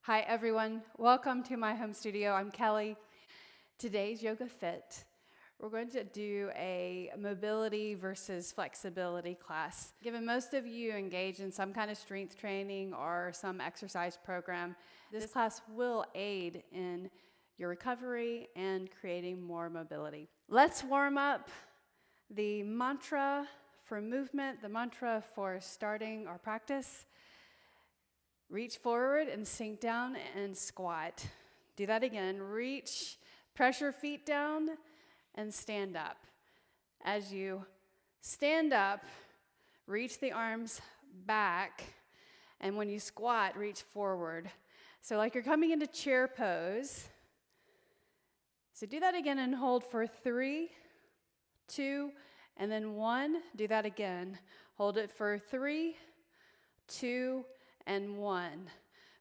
Hi everyone, welcome to my home studio. I'm Kellie. Today's Yoga Fit. We're going to do a mobility versus flexibility class. Given most of you engage in some kind of strength training or some exercise program, this class will aid in your recovery and creating more mobility. Let's warm up. The mantra for movement, the mantra for starting our practice. Reach forward and sink down and squat. Do that again. Reach, pressure feet down, and stand up. As you stand up, reach the arms back, and when you squat, reach forward. So like you're coming into chair pose. So do that again and hold for 3, 2, and then 1. Do that again. Hold it for 3, 2, and 1.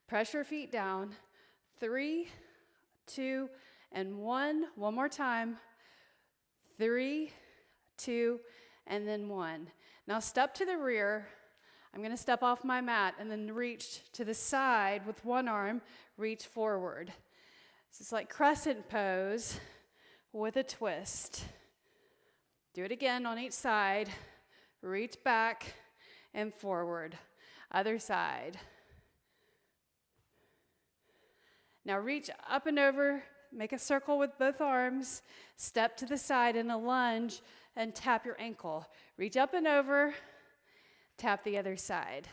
Pressure feet down. 3, 2, and 1. One more time. 3, 2, and then 1. Now step to the rear. I'm going to step off my mat and then reach to the side with one arm. Reach forward. So it's like crescent pose with a twist. Do it again on each side. Reach back and forward. Other side. Now reach up and over, make a circle with both arms, step to the side in a lunge, and tap your ankle. Reach up and over, tap the other side.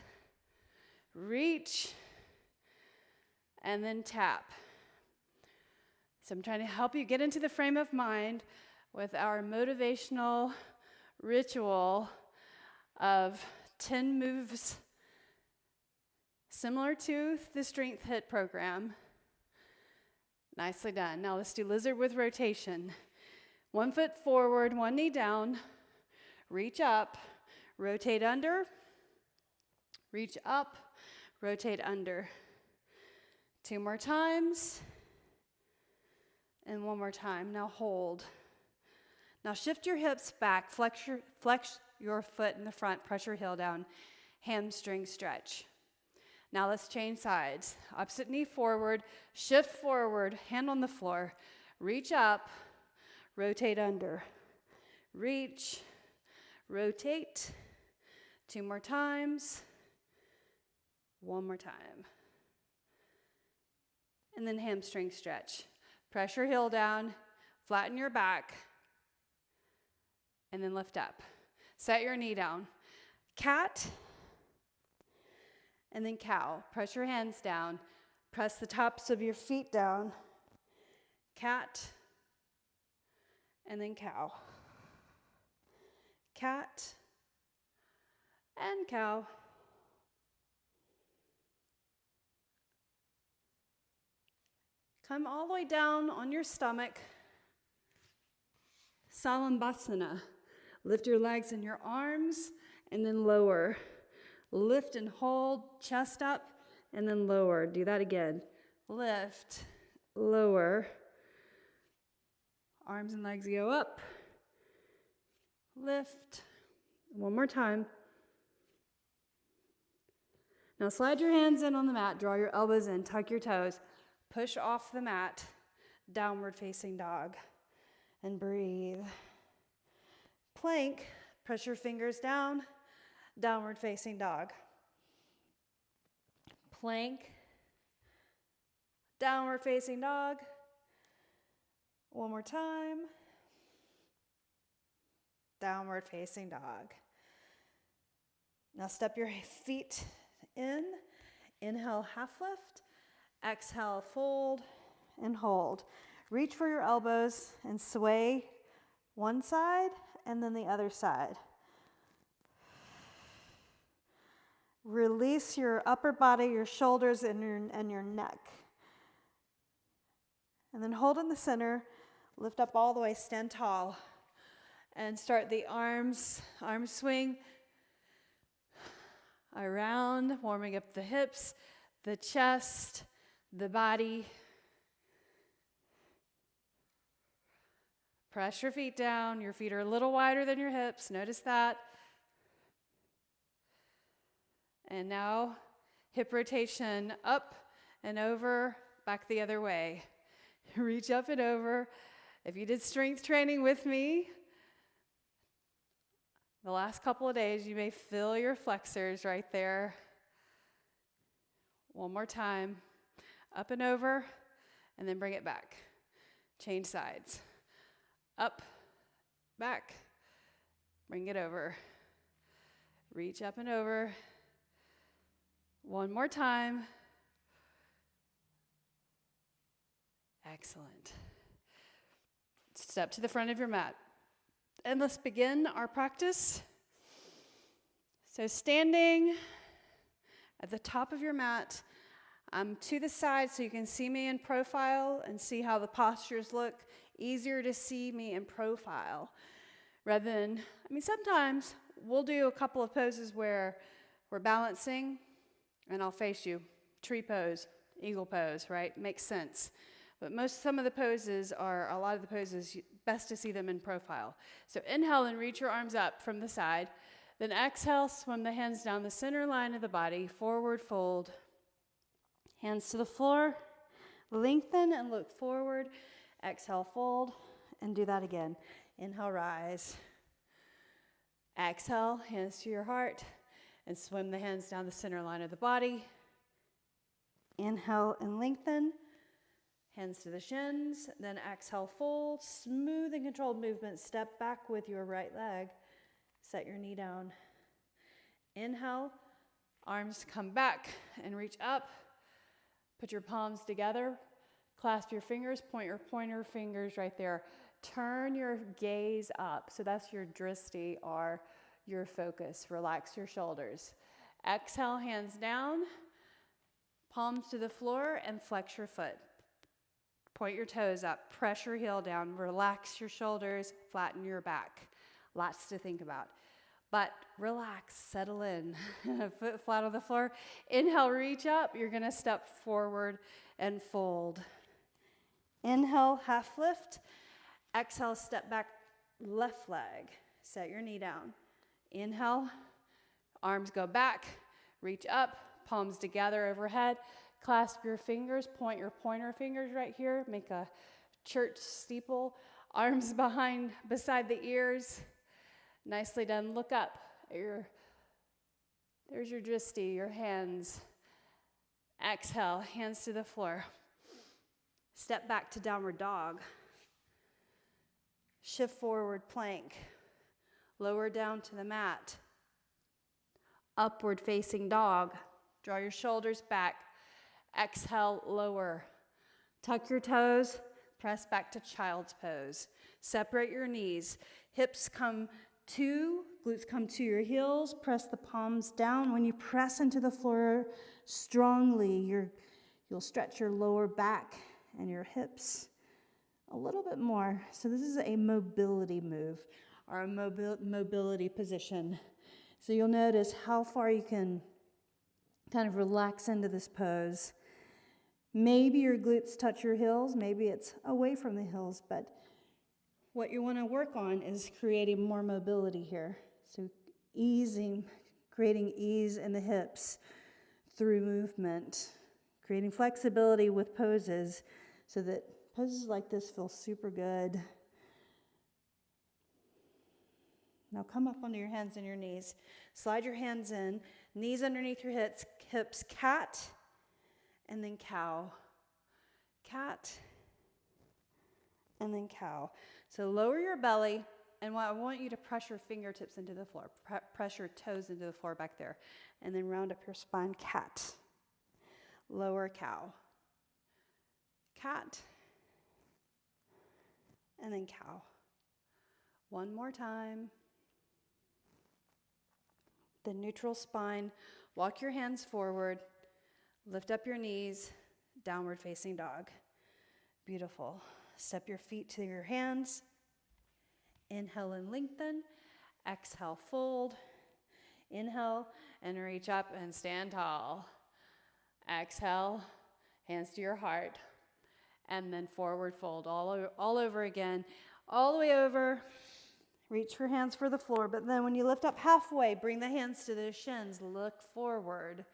Reach, and then tap. So I'm trying to help you get into the frame of mind with our motivational ritual of 10 moves similar to the Strength Hit program. Nicely done. Now let's do lizard with rotation. 1 foot forward, 1 knee down. Reach up, rotate under. Reach up, rotate under. 2 more times. And 1 more time. Now hold. Now shift your hips back. Flex your foot in the front. Press your heel down. Hamstring stretch. Now let's change sides. Opposite knee forward, shift forward, hand on the floor. Reach up, rotate under. Reach, rotate. 2 more times. 1 more time. And then hamstring stretch. Press your heel down, flatten your back, and then lift up. Set your knee down. Cat. And then cow. Press your hands down. Press the tops of your feet down. Cat. And then cow. Cat. And cow. Come all the way down on your stomach. Salambhasana. Lift your legs and your arms, and then lower. Lift and hold, chest up, and then lower. Do that again. Lift, lower. Arms and legs go up. Lift. 1 more time. Now slide your hands in on the mat. Draw your elbows in. Tuck your toes. Push off the mat. Downward facing dog. And breathe. Plank. Press your fingers down. Downward facing dog. Plank. Downward facing dog. 1 more time. Downward facing dog. Now step your feet in. Inhale, half lift. Exhale, fold and hold. Reach for your elbows and sway one side and then the other side. Release your upper body, your shoulders, and your neck. And then hold in the center. Lift up all the way, stand tall. And start the arm swing around, warming up the hips, the chest, the body. Press your feet down. Your feet are a little wider than your hips. Notice that. And now hip rotation up and over, back the other way. Reach up and over. If you did strength training with me the last couple of days, you may feel your flexors right there. One more time. Up and over, and then bring it back. Change sides. Up, back, bring it over. Reach up and over. One more time. Excellent. Step to the front of your mat. And let's begin our practice. So standing at the top of your mat, I'm to the side so you can see me in profile and see how the postures look. Easier to see me in profile rather than, sometimes we'll do a couple of poses where we're balancing and I'll face you. Tree pose, eagle pose, right? Makes sense. But some of the poses are, a lot of the poses, best to see them in profile. So inhale and reach your arms up from the side. Then exhale, swim the hands down the center line of the body, forward fold. Hands to the floor, lengthen and look forward. Exhale, fold, and do that again. Inhale, rise. Exhale, hands to your heart, and swim the hands down the center line of the body. Inhale and lengthen. Hands to the shins, then exhale, fold. Smooth and controlled movement. Step back with your right leg. Set your knee down. Inhale, arms come back and reach up. Put your palms together. Clasp your fingers, point your pointer fingers right there. Turn your gaze up. So that's your drishti, or your focus. Relax your shoulders. Exhale, hands down. Palms to the floor and flex your foot. Point your toes up. Press your heel down. Relax your shoulders. Flatten your back. Lots to think about. But relax, settle in. Foot flat on the floor. Inhale, reach up. You're going to step forward and fold. Inhale, half lift. Exhale, step back, left leg. Set your knee down. Inhale, arms go back. Reach up, palms together overhead. Clasp your fingers, point your pointer fingers right here. Make a church steeple. Arms beside the ears. Nicely done. Look up. There's your drishti, your hands. Exhale, hands to the floor. Step back to downward dog. Shift forward, plank. Lower down to the mat. Upward facing dog. Draw your shoulders back. Exhale, lower. Tuck your toes. Press back to child's pose. Separate your knees. Hips come to, glutes come to your heels. Press the palms down. When you press into the floor strongly, you'll stretch your lower back and your hips a little bit more. So this is a mobility move, or a mobility position. So you'll notice how far you can kind of relax into this pose. Maybe your glutes touch your heels, maybe it's away from the heels, but what you want to work on is creating more mobility here. So creating ease in the hips through movement, creating flexibility with poses so that poses like this feel super good. Now come up onto your hands and your knees. Slide your hands in, knees underneath your hips, cat, and then cow. Cat, and then cow. So lower your belly, and I want you to press your fingertips into the floor. Press your toes into the floor back there. And then round up your spine, cat. Lower cow. Cat, and then cow. One more time. The neutral spine. Walk your hands forward. Lift up your knees. Downward facing dog. Beautiful. Step your feet to your hands. Inhale and lengthen. Exhale, fold. Inhale and reach up and stand tall. Exhale, hands to your heart. And then forward fold all over again. All the way over. Reach for hands for the floor. But then when you lift up halfway, bring the hands to the shins. Look forward.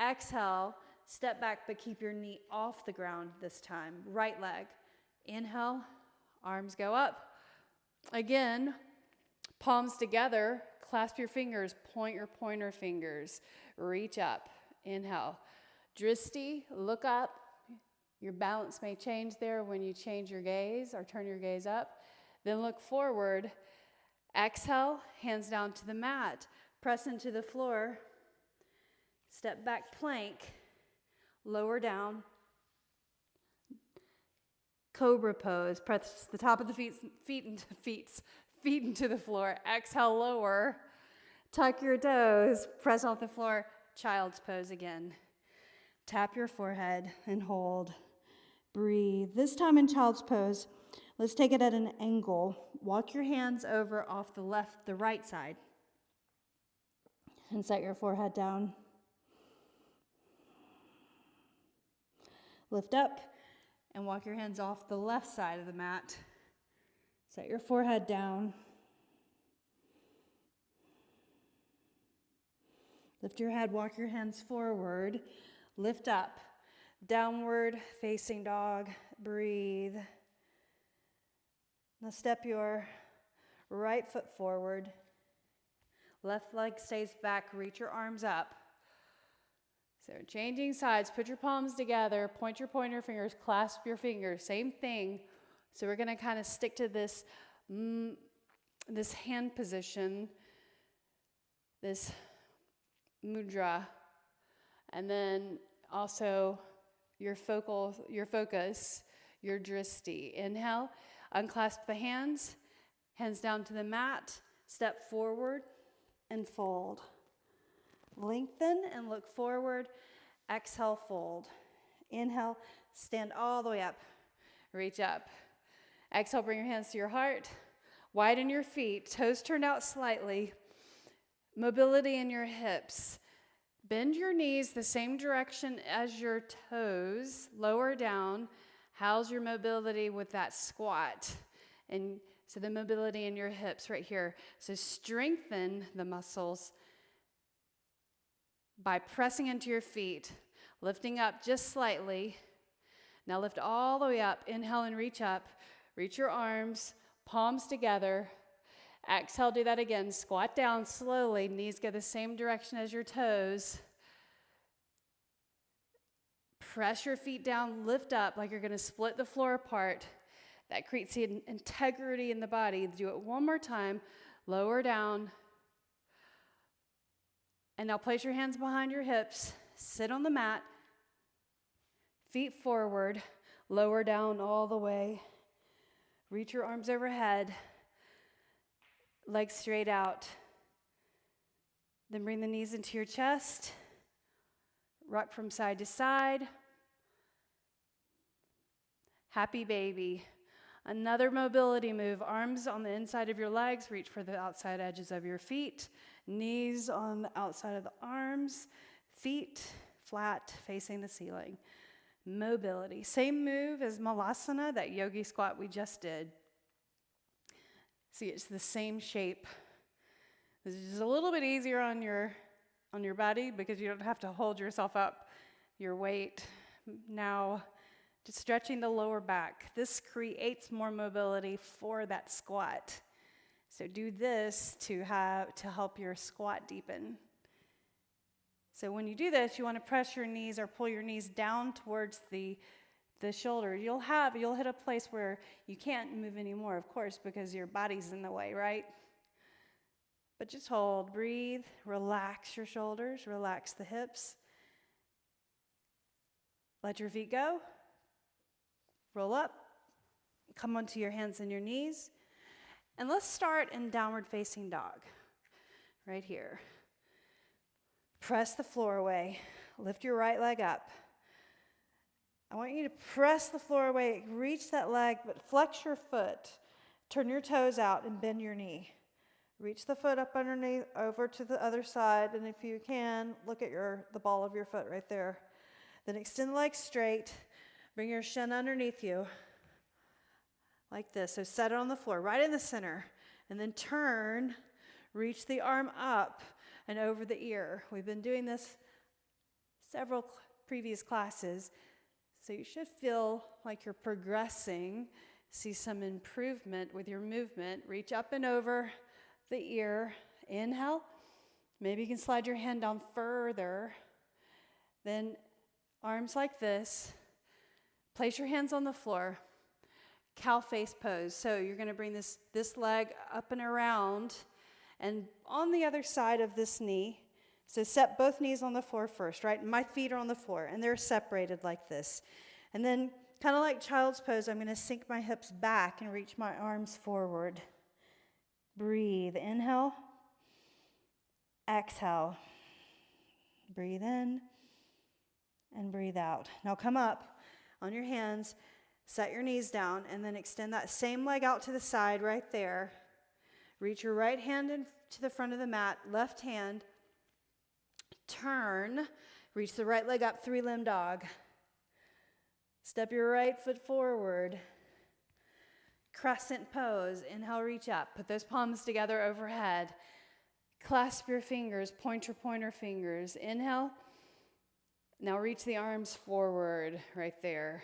Exhale. step back, but keep your knee off the ground this time. Right leg. Inhale, arms go up. Again, palms together, clasp your fingers, point your pointer fingers, reach up. Inhale. Dristi, look up. Your balance may change there when you change your gaze or turn your gaze up. Then look forward. Exhale, hands down to the mat. Press into the floor. Step back, plank. Lower down. Cobra pose. Press the top of the feet into the floor. Exhale, lower. Tuck your toes. Press off the floor. Child's pose again. Tap your forehead and hold. Breathe. This time in child's pose, let's take it at an angle. Walk your hands over off the right side. And set your forehead down. Lift up and walk your hands off the left side of the mat. Set your forehead down. Lift your head, walk your hands forward. Lift up. Downward facing dog. Breathe. Now step your right foot forward. Left leg stays back. Reach your arms up. So changing sides. Put your palms together. Point your pointer fingers. Clasp your fingers. Same thing. So we're going to kind of stick to this hand position, this mudra, and then also your focus, your dristi. Inhale, unclasp the hands, hands down to the mat, step forward and fold. Lengthen and look forward. Exhale, fold. Inhale, stand all the way up. Reach up. Exhale, bring your hands to your heart. Widen your feet, toes turned out slightly. Mobility in your hips. Bend your knees the same direction as your toes, lower down. How's your mobility with that squat? And so the mobility in your hips right here. So strengthen the muscles by pressing into your feet, lifting up just slightly. Now lift all the way up. Inhale and reach up. Reach your arms, palms together. Exhale, do that again. Squat down slowly. Knees go the same direction as your toes. Press your feet down, lift up like you're going to split the floor apart. That creates the integrity in the body. Do it one more time. Lower down. And now place your hands behind your hips. Sit on the mat. Feet forward. Lower down all the way. Reach your arms overhead. Legs straight out. Then bring the knees into your chest. Rock from side to side. Happy baby. Another mobility move. Arms on the inside of your legs. Reach for the outside edges of your feet. Knees on the outside of the arms. Feet flat facing the ceiling. Mobility. Same move as Malasana, that yogi squat we just did. See, it's the same shape. This is just a little bit easier on your body because you don't have to hold yourself up, your weight. Now, just stretching the lower back. This creates more mobility for that squat. So do this to help your squat deepen. So when you do this, you want to press your knees or pull your knees down towards the shoulder. You'll hit a place where you can't move anymore, of course, because your body's in the way, right? But just hold, breathe, relax your shoulders, relax the hips. Let your feet go. Roll up. Come onto your hands and your knees. And let's start in downward facing dog. Right here. Press the floor away. Lift your right leg up. I want you to press the floor away. Reach that leg, but flex your foot. Turn your toes out and bend your knee. Reach the foot up underneath, over to the other side, and if you can, look at the ball of your foot right there. Then extend the leg straight. Bring your shin underneath you, like this. So set it on the floor, right in the center, and then turn. Reach the arm up and over the ear. We've been doing this several previous classes. So you should feel like you're progressing, see some improvement with your movement. Reach up and over the ear. Inhale. Maybe you can slide your hand down further. Then arms like this. Place your hands on the floor. Cow face pose. So you're going to bring this leg up and around and on the other side of this knee. So set both knees on the floor first, right? My feet are on the floor and they're separated like this. And then kind of like child's pose, I'm going to sink my hips back and reach my arms forward. Breathe. Inhale. Exhale. Breathe in and breathe out. Now come up on your hands, set your knees down, and then extend that same leg out to the side right there. Reach your right hand into the front of the mat, left hand. Turn, reach the right leg up, 3-limb dog. Step your right foot forward. Crescent pose. Inhale, reach up. Put those palms together overhead. Clasp your fingers, point your pointer fingers. Inhale. Now reach the arms forward right there.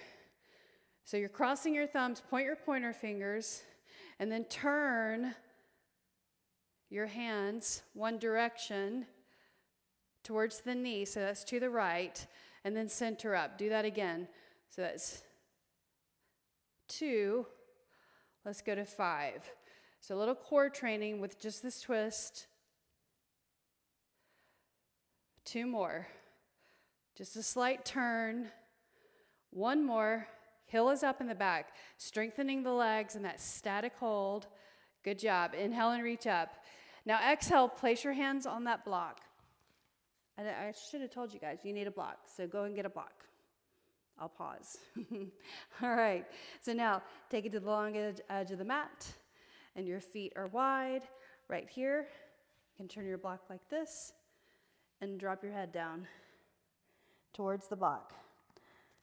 So you're crossing your thumbs, point your pointer fingers, and then turn your hands one direction towards the knee, so that's to the right, and then center up. Do that again. So that's 2. Let's go to 5. So a little core training with just this twist. 2 more. Just a slight turn. 1 more. Heel is up in the back. Strengthening the legs and that static hold. Good job. Inhale and reach up. Now exhale, place your hands on that block. I should have told you guys, you need a block. So go and get a block. I'll pause. All right. So now take it to the long edge of the mat. And your feet are wide. Right here. You can turn your block like this. And drop your head down towards the block.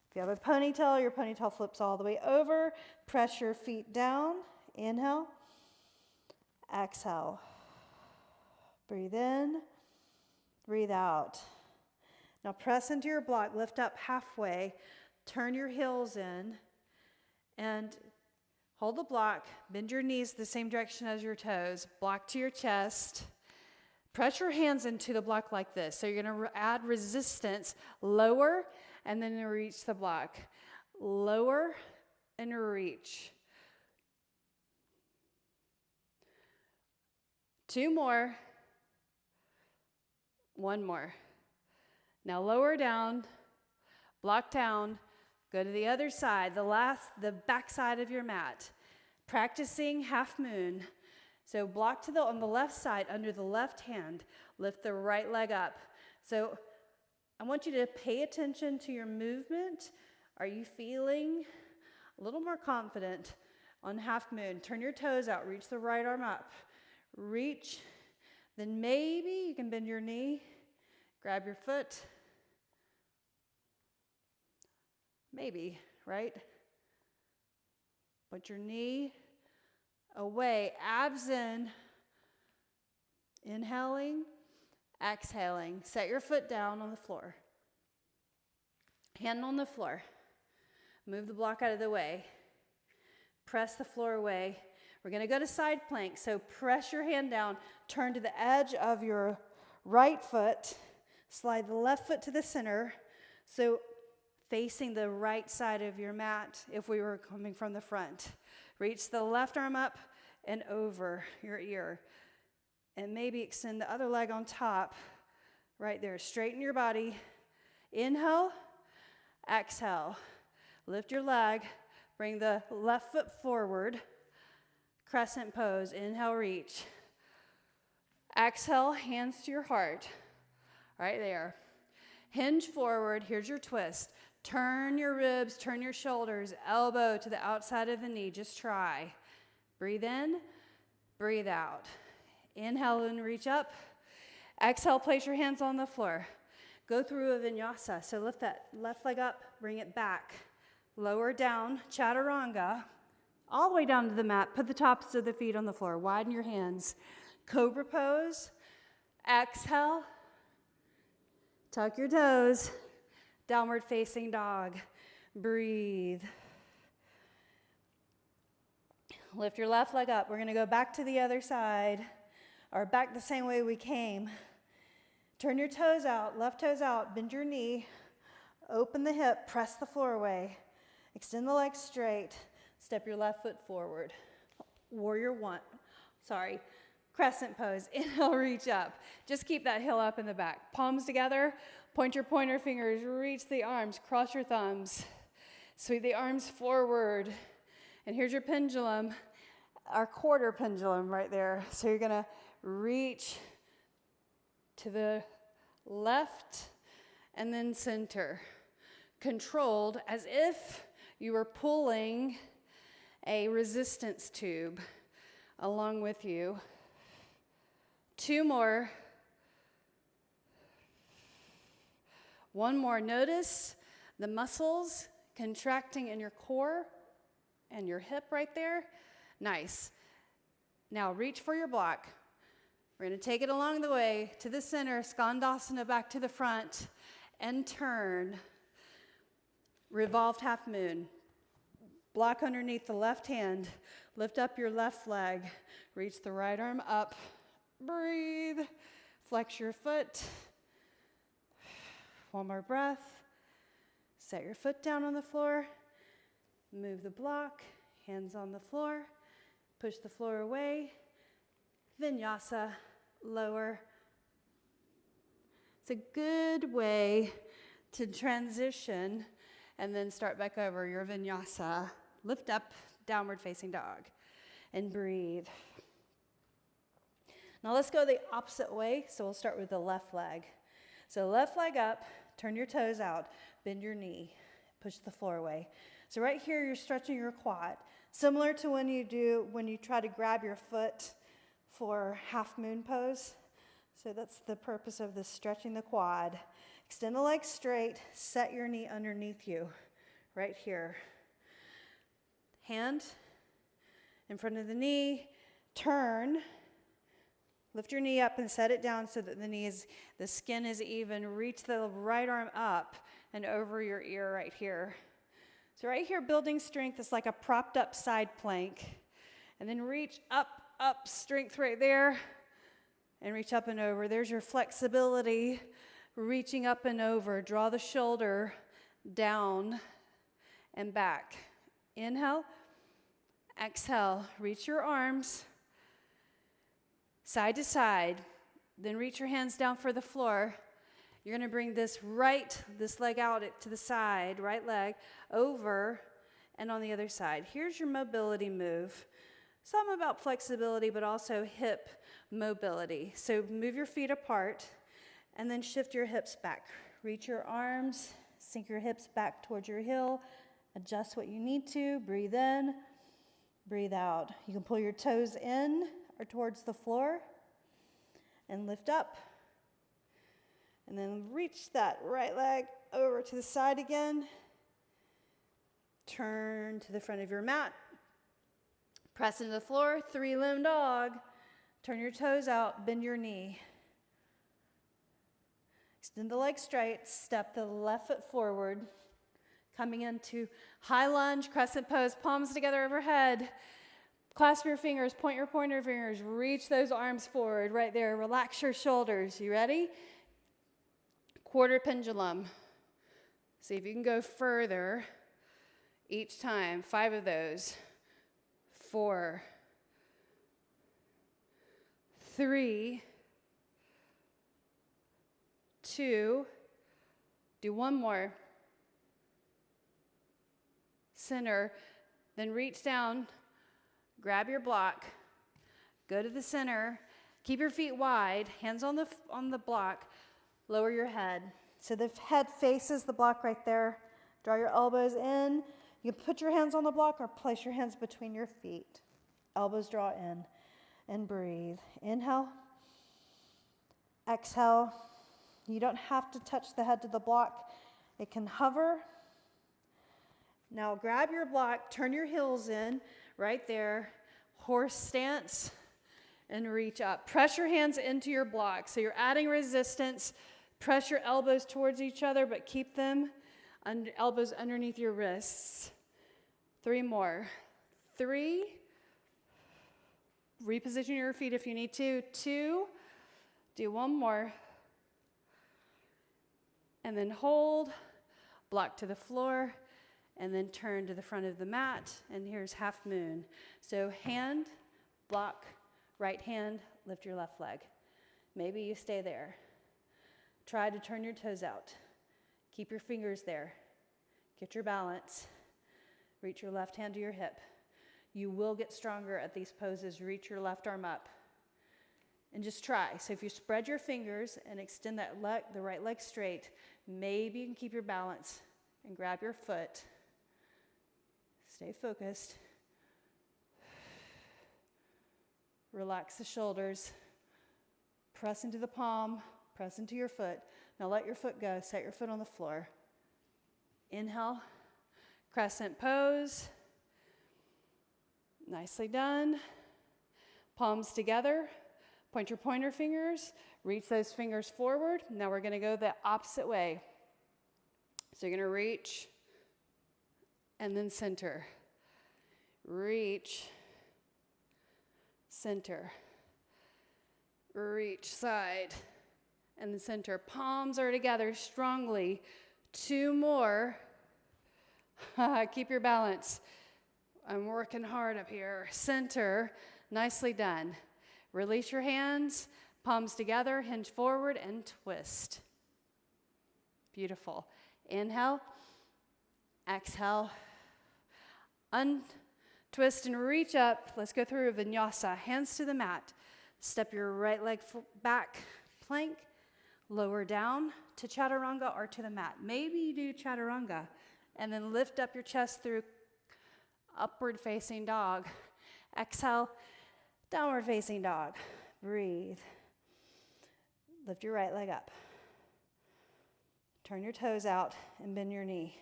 If you have a ponytail, your ponytail flips all the way over. Press your feet down. Inhale. Exhale. Breathe in. Breathe out. Now press into your block. Lift up halfway. Turn your heels in. And hold the block. Bend your knees the same direction as your toes. Block to your chest. Press your hands into the block like this. So you're going to add resistance. Lower and then reach the block. Lower and reach. 2 more. 1 more. Now lower down, block down, go to the other side, the back side of your mat. Practicing half moon. So block on the left side under the left hand, lift the right leg up. So I want you to pay attention to your movement. Are you feeling a little more confident on half moon? Turn your toes out, reach the right arm up. Reach, then maybe you can bend your knee, grab your foot. Maybe, right? Put your knee away, abs in. Inhaling, exhaling. Set your foot down on the floor. Hand on the floor. Move the block out of the way. Press the floor away. We're going to go to side plank. So press your hand down. Turn to the edge of your right foot. Slide the left foot to the center. So facing the right side of your mat if we were coming from the front. Reach the left arm up and over your ear. And maybe extend the other leg on top. Right there. Straighten your body. Inhale. Exhale. Lift your leg. Bring the left foot forward. Crescent pose. Inhale, reach. Exhale, hands to your heart. Right there. Hinge forward. Here's your twist. Turn your ribs, turn your shoulders, elbow to the outside of the knee. Just try. Breathe in, breathe out. Inhale and reach up. Exhale, place your hands on the floor. Go through a vinyasa. So lift that left leg up, bring it back. Lower down, chaturanga. All the way down to the mat. Put the tops of the feet on the floor. Widen your hands. Cobra pose. Exhale. Tuck your toes. Downward facing dog. Breathe. Lift your left leg up. We're going to go back to the other side, or back the same way we came. Turn your toes out, left toes out, bend your knee, open the hip, press the floor away. Extend the legs straight, step your left foot forward. Warrior one, crescent pose. Inhale, reach up. Just keep that heel up in the back. Palms together, point your pointer fingers, reach the arms, cross your thumbs. Sweep the arms forward. And here's your pendulum, our quarter pendulum right there. So you're gonna reach to the left and then center. Controlled, as if you were pulling a resistance tube along with you. 2 more. 1 more. Notice the muscles contracting in your core and your hip right there. Nice. Now reach for your block. We're going to take it along the way to the center, Skandasana back to the front, and turn. Revolved half moon. Block underneath the left hand. Lift up your left leg. Reach the right arm up. Breathe. Flex your foot. 1 more breath. Set your foot down on the floor. Move the block. Hands on the floor. Push the floor away. Vinyasa. Lower. It's a good way to transition and then start back over your vinyasa. Lift up, downward facing dog, and breathe. Now let's go the opposite way. So we'll start with the left leg. So left leg up, turn your toes out, bend your knee, push the floor away. So right here, you're stretching your quad. Similar to when you try to grab your foot for half moon pose. So that's the purpose of this, stretching the quad. Extend the legs straight, set your knee underneath you, right here. Hand in front of the knee, turn, lift your knee up and set it down so that the skin is even. Reach the right arm up and over your ear right here. So right here, building strength is like a propped up side plank. And then reach up, strength right there, and reach up and over. There's your flexibility, reaching up and over. Draw the shoulder down and back. Inhale, exhale, reach your arms side to side, then reach your hands down for the floor. You're going to bring this leg out to the side, right leg, over and on the other side. Here's your mobility move. Some about flexibility, but also hip mobility. So move your feet apart and then shift your hips back. Reach your arms, sink your hips back towards your heel, adjust what you need to, breathe in, breathe out. You can pull your toes in or towards the floor and lift up. And then reach that right leg over to the side again. Turn to the front of your mat. Press into the floor, 3-limb dog. Turn your toes out, bend your knee. Extend the leg straight, step the left foot forward. Coming into high lunge, crescent pose, palms together overhead. Clasp your fingers, point your pointer fingers, reach those arms forward right there. Relax your shoulders. You ready? Quarter pendulum. See if you can go further each time. 5 of those. 4, 3, 2, do 1 more. Center, then reach down, grab your block, go to the center, keep your feet wide, hands on the block, lower your head. So the head faces the block right there. Draw your elbows in. You can put your hands on the block or place your hands between your feet. Elbows draw in and breathe. Inhale. Exhale. You don't have to touch the head to the block. It can hover. Now grab your block, turn your heels in right there. Horse stance and reach up. Press your hands into your block. So you're adding resistance Press your elbows towards each other, but keep them elbows underneath your wrists. 3 more. 3. Reposition your feet if you need to. 2. Do 1 more. And then hold, block to the floor, and then turn to the front of the mat. And here's half moon. So hand, block, right hand, lift your left leg. Maybe you stay there. Try to turn your toes out. Keep your fingers there. Get your balance. Reach your left hand to your hip. You will get stronger at these poses. Reach your left arm up. And just try. So if you spread your fingers and extend that leg, the right leg straight, maybe you can keep your balance and grab your foot. Stay focused. Relax the shoulders. Press into the palm. Press into your foot. Now let your foot go. Set your foot on the floor. Inhale. Crescent pose. Nicely done. Palms together. Point your pointer fingers. Reach those fingers forward. Now we're going to go the opposite way. So you're going to reach and then center. Reach, center. Reach, side, and then center. Palms are together strongly. 2 more. Keep your balance. I'm working hard up here. Center. Nicely done. Release your hands. Palms together. Hinge forward and twist. Beautiful. Inhale. Exhale. Untwist and reach up. Let's go through a vinyasa. Hands to the mat. Step your right leg back. Plank. Lower down to chaturanga or to the mat. Maybe you do chaturanga. And then lift up your chest through upward facing dog. Exhale. Downward facing dog. Breathe. Lift your right leg up. Turn your toes out and bend your knee.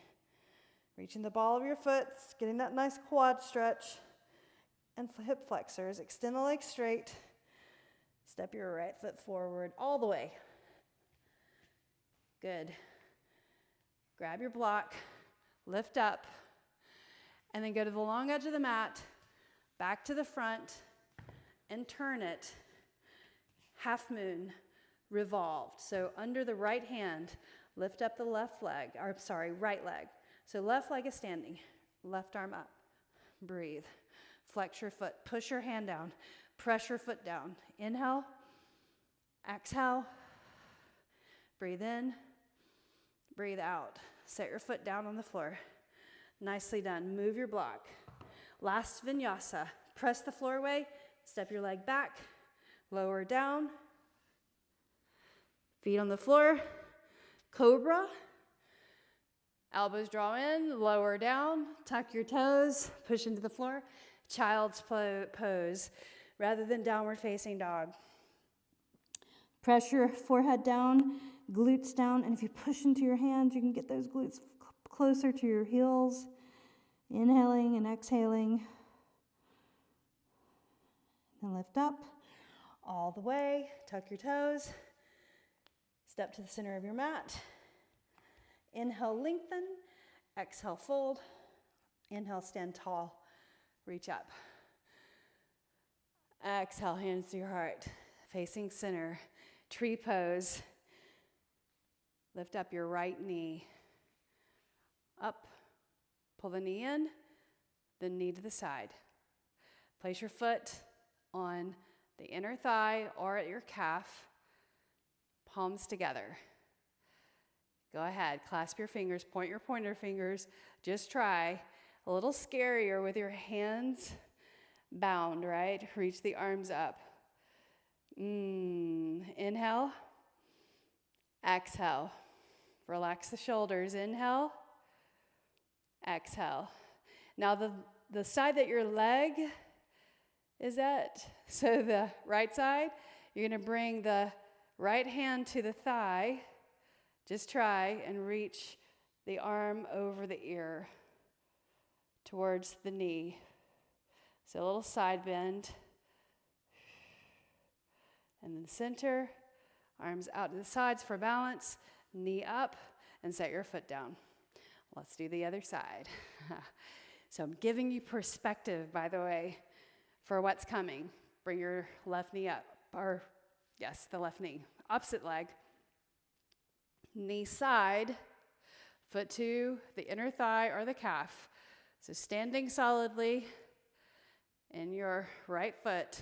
Reaching the ball of your foot, getting that nice quad stretch. And hip flexors. Extend the leg straight. Step your right foot forward all the way. Good. Grab your block. Lift up. And then go to the long edge of the mat. Back to the front. And turn it. Half moon. Revolved. So under the right hand, lift up the right leg. So left leg is standing. Left arm up. Breathe. Flex your foot. Push your hand down. Press your foot down. Inhale. Exhale. Breathe in. Breathe out. Set your foot down on the floor. Nicely done. Move your block. Last vinyasa. Press the floor away. Step your leg back. Lower down. Feet on the floor. Cobra. Elbows draw in. Lower down. Tuck your toes. Push into the floor. Child's pose rather than downward facing dog. Press your forehead down, glutes down, and if you push into your hands, you can get those glutes closer to your heels. Inhaling and exhaling. And lift up all the way. Tuck your toes. Step to the center of your mat. Inhale, lengthen. Exhale, fold. Inhale, stand tall. Reach up. Exhale, hands to your heart. Facing center. Tree pose. Lift up your right knee. Up. Pull the knee in. Then knee to the side. Place your foot on the inner thigh or at your calf. Palms together. Go ahead. Clasp your fingers. Point your pointer fingers. Just try. A little scarier with your hands bound, right? Reach the arms up. Inhale. Exhale. Relax the shoulders. Inhale. Exhale. Now the side that your leg is at, so the right side, you're going to bring the right hand to the thigh. Just try and reach the arm over the ear towards the knee. So a little side bend. And then center. Arms out to the sides for balance, knee up, and set your foot down. Let's do the other side. So I'm giving you perspective, by the way, for what's coming. Bring your left knee up, or yes, the left knee. Opposite leg. Knee side, foot to the inner thigh or the calf. So standing solidly in your right foot,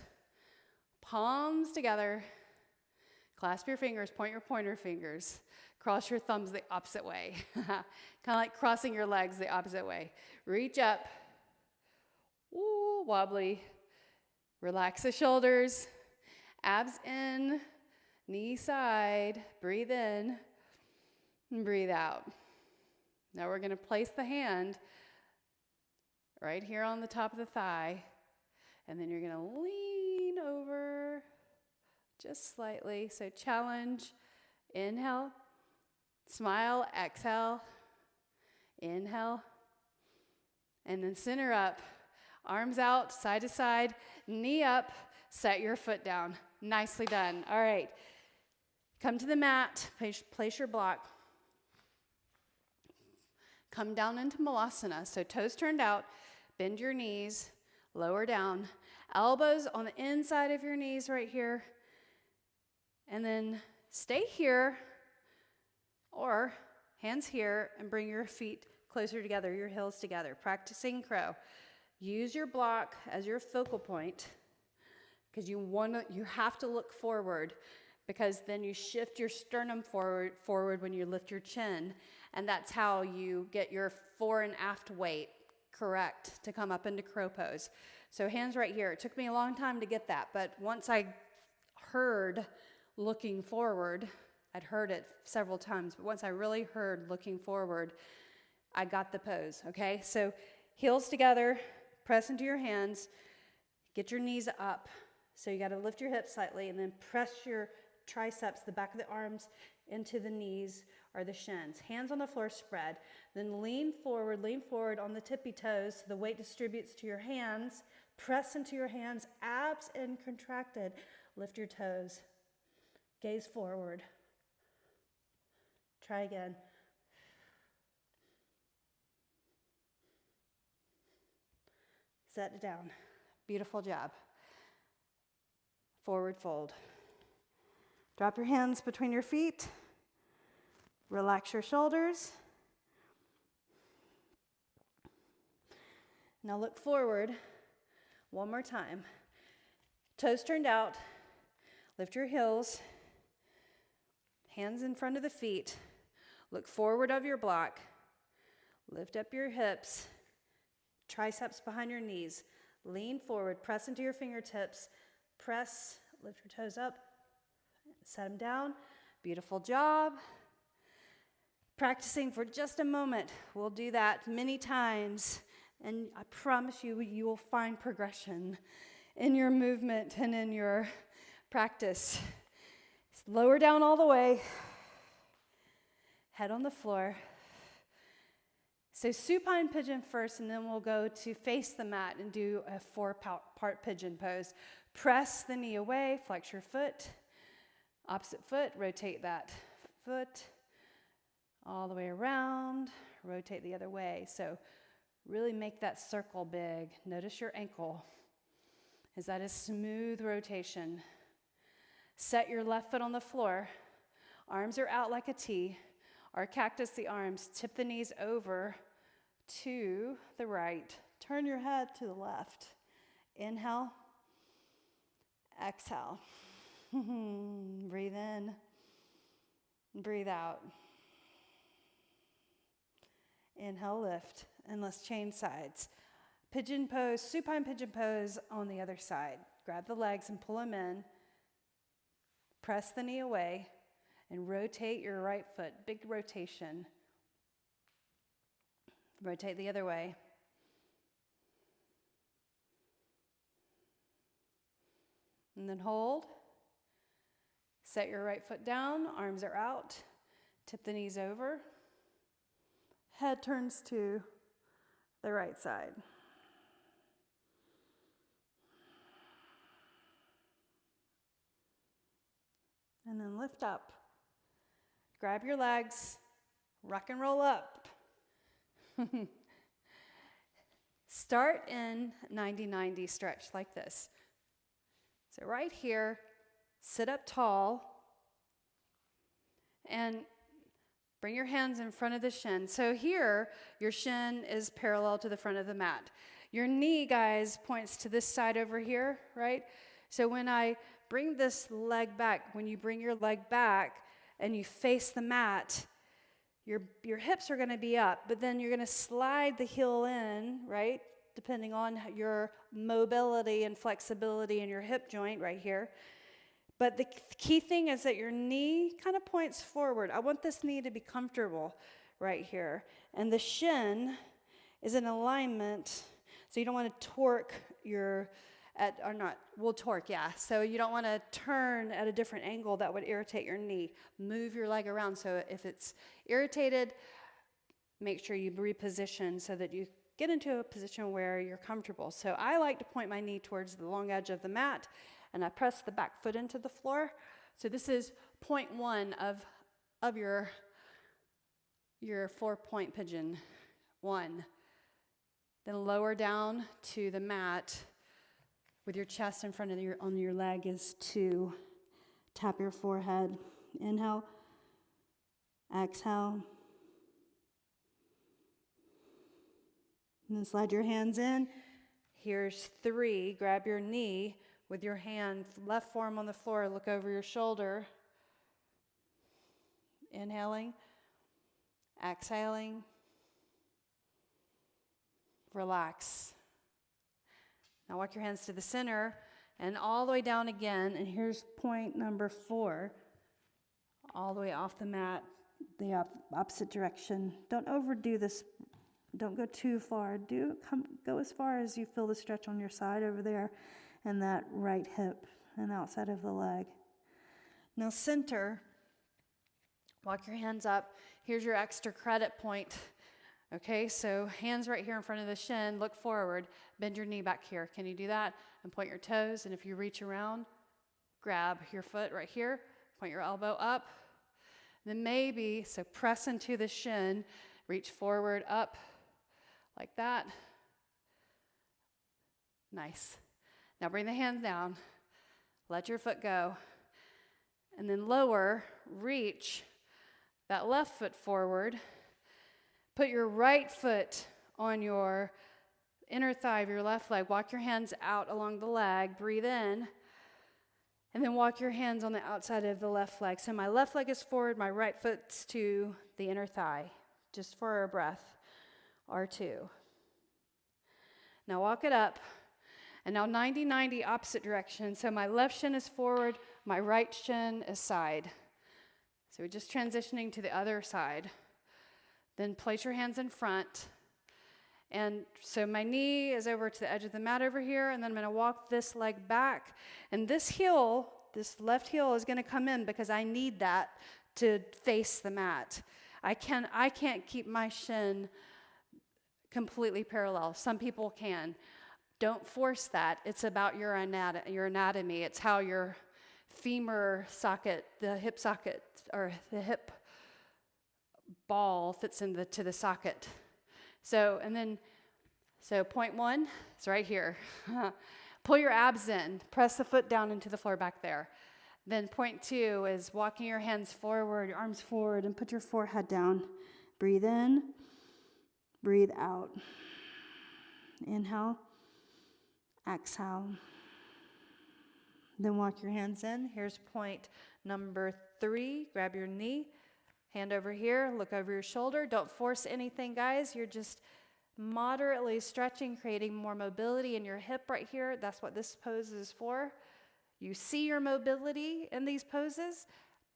palms together, clasp your fingers, point your pointer fingers, cross your thumbs the opposite way. Kind of like crossing your legs the opposite way. Reach up, ooh, wobbly, relax the shoulders, abs in, knee side, breathe in, and breathe out. Now we're going to place the hand right here on the top of the thigh, and then you're going to lean over just slightly. So challenge, inhale, smile, exhale, inhale, and then center up, arms out, side to side, knee up, set your foot down. Nicely done. All right, come to the mat, place your block. Come down into Malasana, so toes turned out, bend your knees, lower down, elbows on the inside of your knees right here, and then stay here, or hands here, and bring your feet closer together, your heels together, practicing crow. Use your block as your focal point, because you have to look forward, because then you shift your sternum forward when you lift your chin, and that's how you get your fore and aft weight correct to come up into crow pose. So hands right here. It took me a long time to get that, but once I heard looking forward, I'd heard it several times, but once I really heard looking forward, I got the pose, okay? So heels together, press into your hands, get your knees up. So you got to lift your hips slightly and then press your triceps, the back of the arms, into the knees or the shins. Hands on the floor, spread. Then lean forward on the tippy toes so the weight distributes to your hands. Press into your hands, abs in contracted. Lift your toes. Gaze forward. Try again. Set it down. Beautiful job. Forward fold. Drop your hands between your feet. Relax your shoulders. Now look forward one more time. Toes turned out. Lift your heels. Hands in front of the feet. Look forward of your block. Lift up your hips. Triceps behind your knees. Lean forward. Press into your fingertips. Press. Lift your toes up. Set them down. Beautiful job. Practicing for just a moment. We'll do that many times. And I promise you, you will find progression in your movement and in your practice. Lower down all the way. Head on the floor. So supine pigeon first, and then we'll go to face the mat and do a 4-part pigeon pose. Press the knee away, flex your foot. Opposite foot, rotate that foot all the way around, rotate the other way. So really make that circle big. Notice your ankle. Is that a smooth rotation? Set your left foot on the floor. Arms are out like a T. Or cactus the arms. Tip the knees over to the right. Turn your head to the left. Inhale. Exhale. Breathe in. Breathe out. Inhale, lift. And let's change sides. Pigeon pose, supine pigeon pose on the other side. Grab the legs and pull them in. Press the knee away and rotate your right foot. Big rotation. Rotate the other way. And then hold. Set your right foot down. Arms are out. Tip the knees over. Head turns to the right side. and then lift up. Grab your legs, rock and roll up. Start in 90-90 stretch like this. So right here, sit up tall and bring your hands in front of the shin. So here, your shin is parallel to the front of the mat. Your knee, guys, points to this side over here, right? So when I bring this leg back, when you bring your leg back and you face the mat, your hips are going to be up, but then you're going to slide the heel in, right? Depending on your mobility and flexibility in your hip joint right here. But the key thing is that your knee kind of points forward. I want this knee to be comfortable right here. And the shin is in alignment, so you don't want to torque torque, yeah. So you don't want to turn at a different angle that would irritate your knee. Move your leg around, so if it's irritated, make sure you reposition so that you get into a position where you're comfortable. So I like to point my knee towards the long edge of the mat, and I press the back foot into the floor. So this is point 1 of your 4-point pigeon. 1. Then lower down to the mat with your chest in front of your leg is 2. Tap your forehead. Inhale. Exhale. And then slide your hands in. Here's 3. Grab your knee with your hand, left forearm on the floor, look over your shoulder. Inhaling. Exhaling. Relax. Now walk your hands to the center and all the way down again. And here's point number 4. All the way off the mat, the opposite direction. Don't overdo this. Don't go too far. Go as far as you feel the stretch on your side over there and that right hip and outside of the leg. Now center. Walk your hands up. Here's your extra credit point. Okay, so hands right here in front of the shin, look forward, bend your knee back here. Can you do that? And point your toes, and if you reach around, grab your foot right here, point your elbow up. Then maybe, so press into the shin, reach forward, up, like that. Nice. Now bring the hands down, let your foot go, and then lower, reach that left foot forward. Put your right foot on your inner thigh of your left leg. Walk your hands out along the leg. Breathe in. And then walk your hands on the outside of the left leg. So my left leg is forward, my right foot's to the inner thigh. Just for a breath or 2. Now walk it up. And now 90-90 opposite direction. So my left shin is forward, my right shin is side. So we're just transitioning to the other side. Then place your hands in front. And so my knee is over to the edge of the mat over here, and then I'm going to walk this leg back. And this heel, this left heel is going to come in because I need that to face the mat. I can't keep my shin completely parallel. Some people can. Don't force that. It's about your anatomy. It's how your femur socket, the hip socket, or the hip ball fits to the socket. So point 1 is right here. Pull your abs in. Press the foot down into the floor back there. Then point 2 is walking your hands forward, your arms forward, and put your forehead down. Breathe in. Breathe out. Inhale. Exhale. Then walk your hands in. Here's point number 3. Grab your knee. Hand over here, look over your shoulder. Don't force anything, guys. You're just moderately stretching, creating more mobility in your hip right here. That's what this pose is for. You see your mobility in these poses,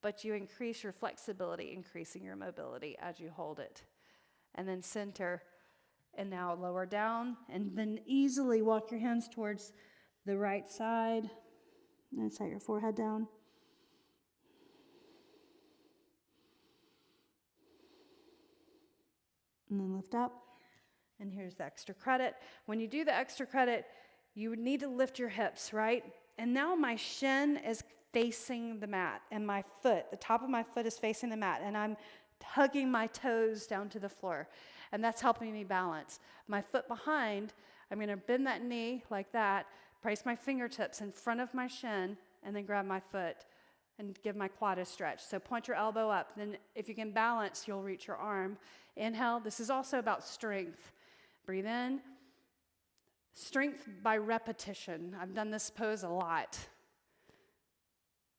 but you increase your flexibility, increasing your mobility as you hold it. And then center, and now lower down, and then easily walk your hands towards the right side, and set your forehead down. And then lift up. And here's the extra credit. When you do the extra credit, you would need to lift your hips, right? And now my shin is facing the mat, and my foot, the top of my foot is facing the mat, and I'm hugging my toes down to the floor, and that's helping me balance. My foot behind, I'm going to bend that knee like that, place my fingertips in front of my shin, and then grab my foot and give my quad a stretch. So point your elbow up. Then if you can balance, you'll reach your arm. Inhale. This is also about strength. Breathe in. Strength by repetition. I've done this pose a lot.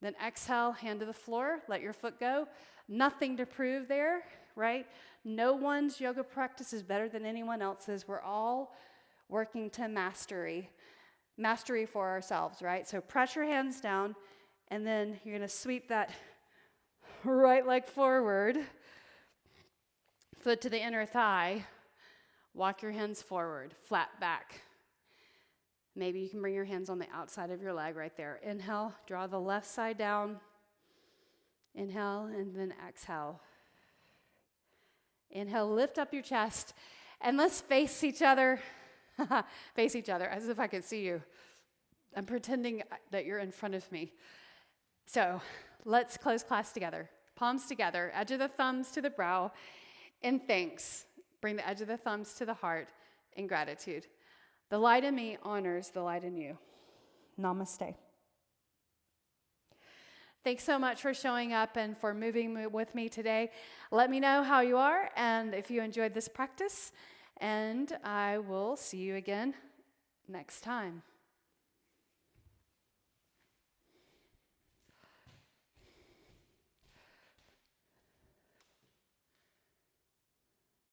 Then exhale, hand to the floor, let your foot go. Nothing to prove there, right? No one's yoga practice is better than anyone else's. We're all working to mastery for ourselves, right? So press your hands down, and then you're going to sweep that right leg forward, foot to the inner thigh, walk your hands forward, flat back. Maybe you can bring your hands on the outside of your leg right there. Inhale, draw the left side down. Inhale, and then exhale. Inhale, lift up your chest, and let's face each other. Face each other, as if I could see you. I'm pretending that you're in front of me. So let's close class together. Palms together, edge of the thumbs to the brow. In thanks, bring the edge of the thumbs to the heart in gratitude. The light in me honors the light in you. Namaste. Thanks so much for showing up and for moving with me today. Let me know how you are and if you enjoyed this practice, and I will see you again next time.